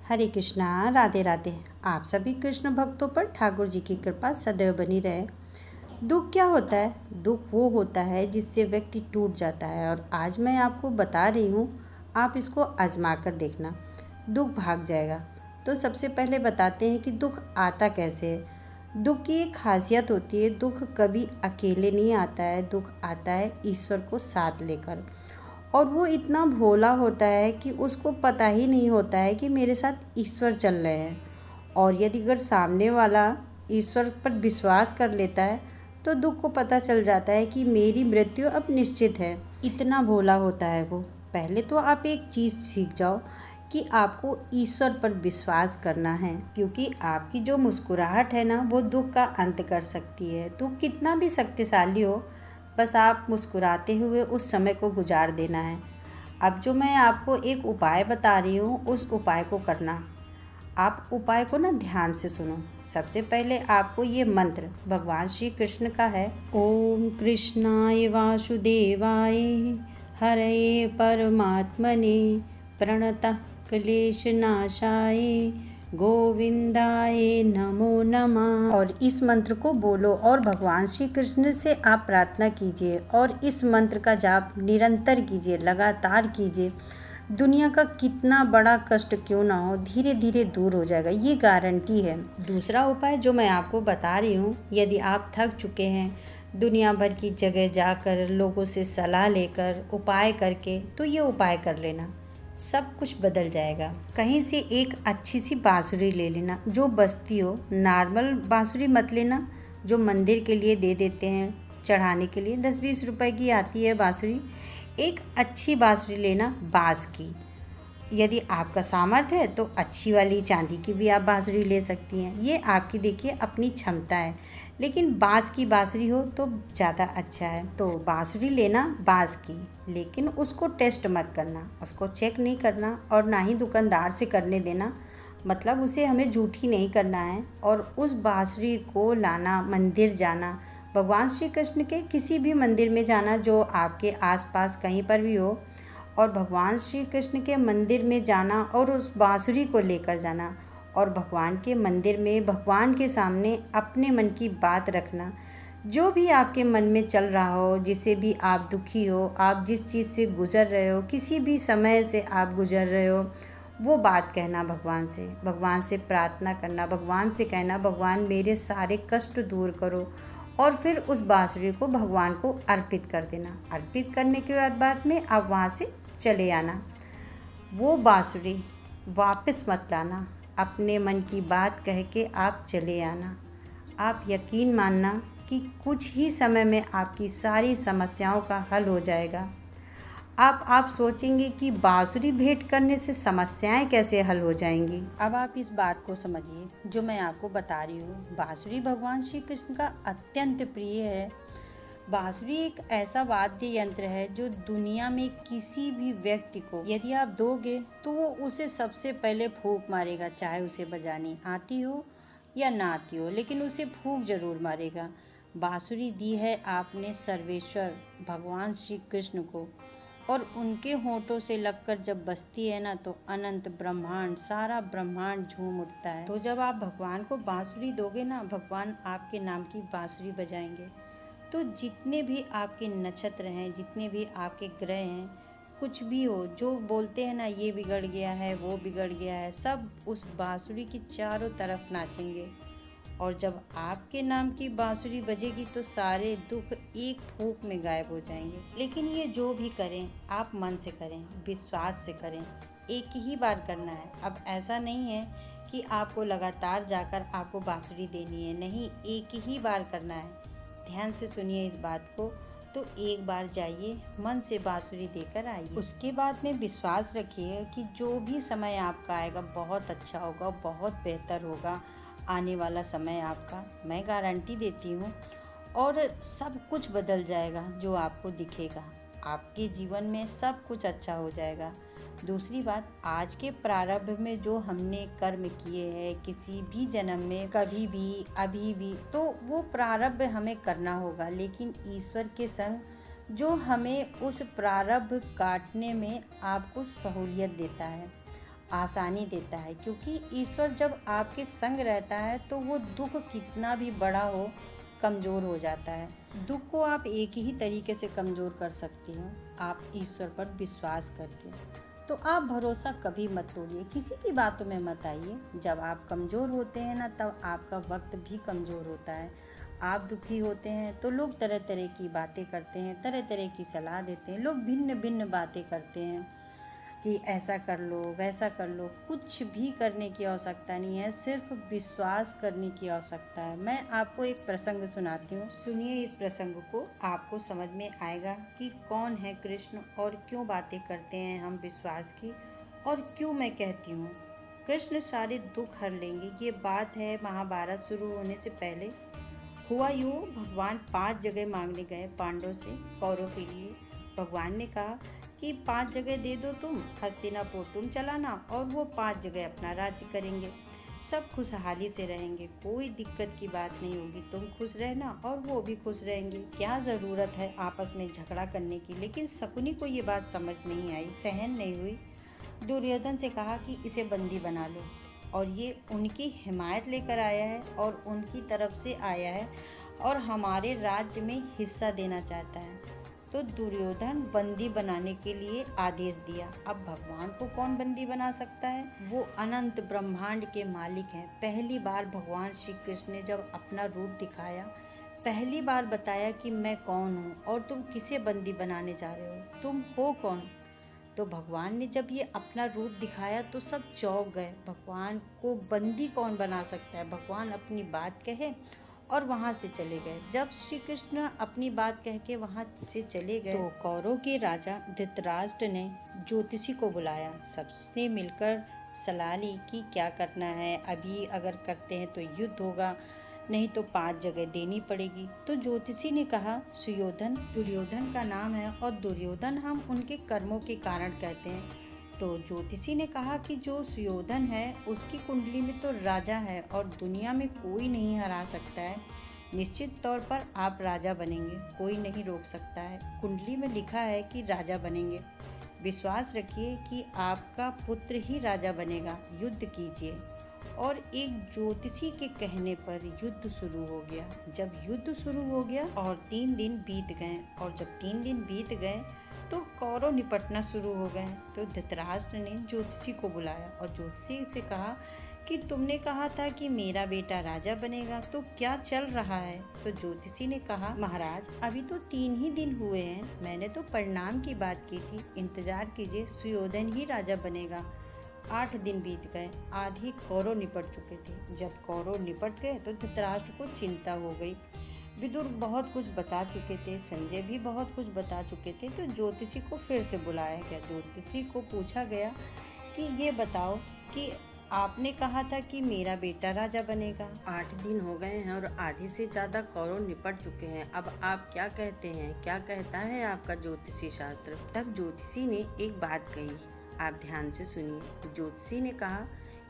हरे कृष्णा, राधे राधे। आप सभी कृष्ण भक्तों पर ठाकुर जी की कृपा सदैव बनी रहे। दुख क्या होता है? दुख वो होता है जिससे व्यक्ति टूट जाता है, और आज मैं आपको बता रही हूँ, आप इसको आजमा कर देखना, दुख भाग जाएगा। तो सबसे पहले बताते हैं कि दुख आता कैसे है। दुख की एक खासियत होती है, दुख कभी अकेले नहीं आता है, दुख आता है ईश्वर को साथ लेकर। और वो इतना भोला होता है कि उसको पता ही नहीं होता है कि मेरे साथ ईश्वर चल रहे हैं। और यदि अगर सामने वाला ईश्वर पर विश्वास कर लेता है तो दुख को पता चल जाता है कि मेरी मृत्यु अब निश्चित है। इतना भोला होता है वो। पहले तो आप एक चीज़ सीख जाओ कि आपको ईश्वर पर विश्वास करना है, क्योंकि आपकी जो मुस्कुराहट है ना, वो दुख का अंत कर सकती है। दुख कितना भी शक्तिशाली हो, बस आप मुस्कुराते हुए उस समय को गुजार देना है। अब जो मैं आपको एक उपाय बता रही हूँ, उस उपाय को करना। आप उपाय को ना ध्यान से सुनो। सबसे पहले आपको ये मंत्र भगवान श्री कृष्ण का है। ओम कृष्णाय वासुदेवाय हरये परमात्मने प्रणतः क्लेशनाशाय गोविंदाय नमो नमः। और इस मंत्र को बोलो और भगवान श्री कृष्ण से आप प्रार्थना कीजिए, और इस मंत्र का जाप निरंतर कीजिए, लगातार कीजिए। दुनिया का कितना बड़ा कष्ट क्यों ना हो, धीरे धीरे दूर हो जाएगा, ये गारंटी है। दूसरा उपाय जो मैं आपको बता रही हूँ, यदि आप थक चुके हैं दुनिया भर की जगह जाकर, लोगों से सलाह लेकर, उपाय करके, तो ये उपाय कर लेना, सब कुछ बदल जाएगा। कहीं से एक अच्छी सी बांसुरी ले लेना जो बजती हो। नॉर्मल बांसुरी मत लेना जो मंदिर के लिए दे देते हैं चढ़ाने के लिए, 10-20 रुपए की आती है बांसुरी। एक अच्छी बांसुरी लेना बाँस की। यदि आपका सामर्थ्य है तो अच्छी वाली चांदी की भी आप बांसुरी ले सकती हैं, ये आपकी देखिए अपनी क्षमता है, लेकिन बाँस की बांसुरी हो तो ज़्यादा अच्छा है। तो बांसुरी लेना बाँस की, लेकिन उसको टेस्ट मत करना, उसको चेक नहीं करना, और ना ही दुकानदार से करने देना। मतलब उसे हमें झूठी नहीं करना है। और उस बांसुरी को लाना, मंदिर जाना, भगवान श्री कृष्ण के किसी भी मंदिर में जाना जो आपके आसपास कहीं पर भी हो, और भगवान श्री कृष्ण के मंदिर में जाना और उस बांसुरी को लेकर जाना, और भगवान के मंदिर में भगवान के सामने अपने मन की बात रखना। जो भी आपके मन में चल रहा हो, जिससे भी आप दुखी हो, आप जिस चीज़ से गुज़र रहे हो, किसी भी समय से आप गुज़र रहे हो, वो बात कहना भगवान से प्रार्थना करना, भगवान से कहना भगवान मेरे सारे कष्ट दूर करो, और फिर उस बांसुरी को भगवान को अर्पित कर देना। अर्पित करने के बाद में आप वहाँ से चले आना। वो बांसुरी वापस मत लाना, अपने मन की बात कह के आप चले आना। आप यकीन मानना कि कुछ ही समय में आपकी सारी समस्याओं का हल हो जाएगा। आप सोचेंगे कि बांसुरी भेंट करने से समस्याएं कैसे हल हो जाएंगी। अब आप इस बात को समझिए जो मैं आपको बता रही हूँ। बांसुरी भगवान श्री कृष्ण का अत्यंत प्रिय है। बांसुरी एक ऐसा वाद्य यंत्र है जो दुनिया में किसी भी व्यक्ति को यदि आप दोगे तो वो उसे सबसे पहले फूंक मारेगा, चाहे उसे बजानी आती हो या ना आती हो, लेकिन उसे फूंक जरूर मारेगा। बांसुरी दी है आपने सर्वेश्वर भगवान श्री कृष्ण को, और उनके होठों से लगकर जब बजती है ना, तो अनंत ब्रह्मांड, सारा ब्रह्मांड झूम उठता है। तो जब आप भगवान को बांसुरी दोगे ना, भगवान आपके नाम की बांसुरी बजाएंगे। तो जितने भी आपके नक्षत्र हैं, जितने भी आपके ग्रह हैं, कुछ भी हो, जो बोलते हैं ना ये बिगड़ गया है, वो बिगड़ गया है, सब उस बांसुरी की चारों तरफ नाचेंगे। और जब आपके नाम की बांसुरी बजेगी तो सारे दुख एक फूंक में गायब हो जाएंगे। लेकिन ये जो भी करें आप मन से करें, विश्वास से करें, एक ही बार करना है। अब ऐसा नहीं है कि आपको लगातार जाकर आपको बांसुरी देनी है, नहीं, एक ही बार करना है। ध्यान से सुनिए इस बात को। तो एक बार जाइए, मन से बांसुरी देकर आइए। उसके बाद में विश्वास रखिए कि जो भी समय आपका आएगा बहुत अच्छा होगा, बहुत बेहतर होगा आने वाला समय आपका, मैं गारंटी देती हूँ। और सब कुछ बदल जाएगा, जो आपको दिखेगा आपके जीवन में सब कुछ अच्छा हो जाएगा। दूसरी बात, आज के प्रारंभ में जो हमने कर्म किए हैं किसी भी जन्म में, कभी भी, अभी भी, तो वो प्रारब्ध हमें करना होगा, लेकिन ईश्वर के संग जो हमें उस प्रारब्ध काटने में आपको सहूलियत देता है। आसानी देता है, क्योंकि ईश्वर जब आपके संग रहता है तो वो दुख कितना भी बड़ा हो कमज़ोर हो जाता है। दुख को आप एक ही तरीके से कमज़ोर कर सकती हो, आप ईश्वर पर विश्वास करके। तो आप भरोसा कभी मत तोड़िए, किसी की बातों में मत आइए। जब आप कमज़ोर होते हैं ना, तब आपका वक्त भी कमज़ोर होता है। आप दुखी होते हैं तो लोग तरह तरह की बातें करते हैं, तरह तरह की सलाह देते हैं, लोग भिन्न भिन्न बातें करते हैं कि ऐसा कर लो, वैसा कर लो। कुछ भी करने की आवश्यकता नहीं है, सिर्फ विश्वास करने की आवश्यकता है। मैं आपको एक प्रसंग सुनाती हूँ, सुनिए इस प्रसंग को, आपको समझ में आएगा कि कौन है कृष्ण और क्यों बातें करते हैं हम विश्वास की, और क्यों मैं कहती हूँ कृष्ण सारे दुख हर लेंगे। ये बात है महाभारत शुरू होने से पहले। हुआ यूँ, भगवान 5 जगह मांगने गए पांडवों से कौरव के लिए। भगवान ने कहा कि 5 जगह दे दो तुम, हस्तिनापुर तुम चलाना, और वो 5 जगह अपना राज्य करेंगे, सब खुशहाली से रहेंगे, कोई दिक्कत की बात नहीं होगी, तुम खुश रहना और वो भी खुश रहेंगे। क्या ज़रूरत है आपस में झगड़ा करने की। लेकिन शकुनी को ये बात समझ नहीं आई, सहन नहीं हुई। दुर्योधन से कहा कि इसे बंदी बना लो, और ये उनकी हिमायत लेकर आया है और उनकी तरफ से आया है और हमारे राज्य में हिस्सा देना चाहता है। तो दुर्योधन बंदी बनाने के लिए आदेश दिया। अब भगवान को कौन बंदी बना सकता है, वो अनंत ब्रह्मांड के मालिक हैं। पहली बार भगवान श्री कृष्ण ने जब अपना रूप दिखाया, पहली बार बताया कि मैं कौन हूँ और तुम किसे बंदी बनाने जा रहे हो, तुम हो कौन। तो भगवान ने जब ये अपना रूप दिखाया तो सब चौंक गए, भगवान को बंदी कौन बना सकता है। भगवान अपनी बात कहे और वहां से चले गए। जब श्री कृष्ण अपनी बात कह के वहां से चले गए तो कौरव के राजा धृतराष्ट्र ने ज्योतिषी को बुलाया, सबसे मिलकर सलाह ली कि क्या करना है, अभी अगर करते हैं तो युद्ध होगा, नहीं तो 5 जगह देनी पड़ेगी। तो ज्योतिषी ने कहा, सुयोधन दुर्योधन का नाम है और दुर्योधन हम उनके कर्मों के कारण कहते हैं। तो ज्योतिषी ने कहा कि जो सुयोधन है उसकी कुंडली में तो राजा है और दुनिया में कोई नहीं हरा सकता है। निश्चित तौर पर आप राजा बनेंगे, कोई नहीं रोक सकता है। कुंडली में लिखा है कि राजा बनेंगे, विश्वास रखिए कि आपका पुत्र ही राजा बनेगा, युद्ध कीजिए। और एक ज्योतिषी के कहने पर युद्ध शुरू हो गया। जब युद्ध शुरू हो गया और 3 दिन बीत गए, और जब 3 दिन बीत गए तो कौरव निपटना शुरू हो गए। तो धृतराष्ट्र ने ज्योतिषी को बुलाया और ज्योतिषी से कहा कि तुमने कहा था कि मेरा बेटा राजा बनेगा, तो क्या चल रहा है। तो ज्योतिषी ने कहा, महाराज अभी तो 3 ही दिन हुए हैं, मैंने तो परिणाम की बात की थी, इंतजार कीजिए, सुयोधन ही राजा बनेगा। 8 दिन बीत गए, आधे कौरव निपट चुके थे। जब कौरव निपट गए तो धृतराष्ट्र को चिंता हो गई। विदुर बहुत कुछ बता चुके थे, संजय भी बहुत कुछ बता चुके थे। तो ज्योतिषी को फिर से बुलाया गया। ज्योतिषी को पूछा गया कि ये बताओ कि आपने कहा था कि मेरा बेटा राजा बनेगा, 8 दिन हो गए हैं और आधे से ज्यादा कौरव निपट चुके हैं, अब आप क्या कहते हैं, क्या कहता है आपका ज्योतिषी शास्त्र। तब ज्योतिषी ने एक बात कही, आप ध्यान से सुनिए। ज्योतिषी ने कहा,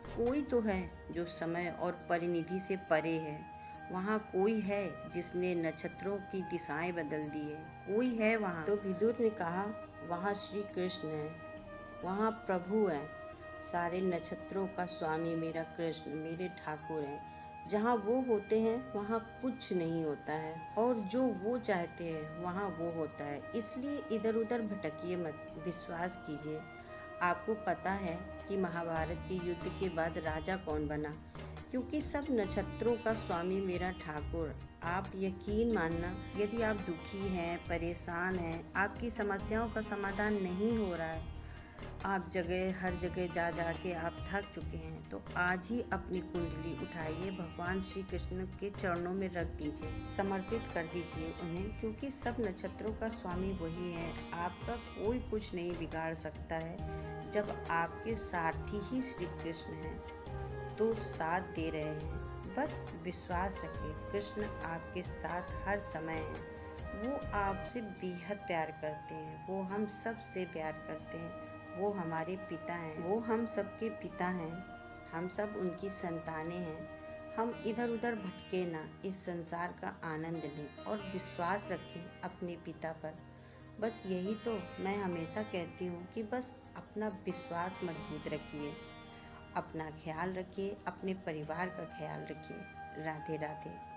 कोई तो है जो समय और परिनिधि से परे है, वहाँ कोई है जिसने नक्षत्रों की दिशाएं बदल दी है, कोई है वहाँ। तो विदुर ने कहा, वहाँ श्री कृष्ण है, वहाँ प्रभु है, सारे नक्षत्रों का स्वामी मेरा कृष्ण, मेरे ठाकुर हैं। जहाँ वो होते हैं वहाँ कुछ नहीं होता है, और जो वो चाहते हैं वहाँ वो होता है। इसलिए इधर उधर भटकिए मत, विश्वास कीजिए। आपको पता है कि महाभारत के युद्ध के बाद राजा कौन बना, क्योंकि सब नक्षत्रों का स्वामी मेरा ठाकुर। आप यकीन मानना, यदि आप दुखी हैं, परेशान हैं, आपकी समस्याओं का समाधान नहीं हो रहा है, आप हर जगह जा के आप थक चुके हैं, तो आज ही अपनी कुंडली उठाइए, भगवान श्री कृष्ण के चरणों में रख दीजिए, समर्पित कर दीजिए उन्हें, क्योंकि सब नक्षत्रों का स्वामी वही है। आपका कोई कुछ नहीं बिगाड़ सकता है जब आपके सारथी ही श्री कृष्ण हैं, तो साथ दे रहे हैं। बस विश्वास रखिए, कृष्ण आपके साथ हर समय हैं। वो आपसे बेहद प्यार करते हैं, वो हम सब से प्यार करते हैं, वो हमारे पिता हैं, वो हम सबके पिता हैं, हम सब उनकी संतानें हैं। हम इधर उधर भटके ना, इस संसार का आनंद लें और विश्वास रखें अपने पिता पर। बस यही तो मैं हमेशा कहती हूँ कि बस अपना विश्वास मजबूत रखिए। अपना ख्याल रखिए, अपने परिवार का ख्याल रखिए। राधे राधे।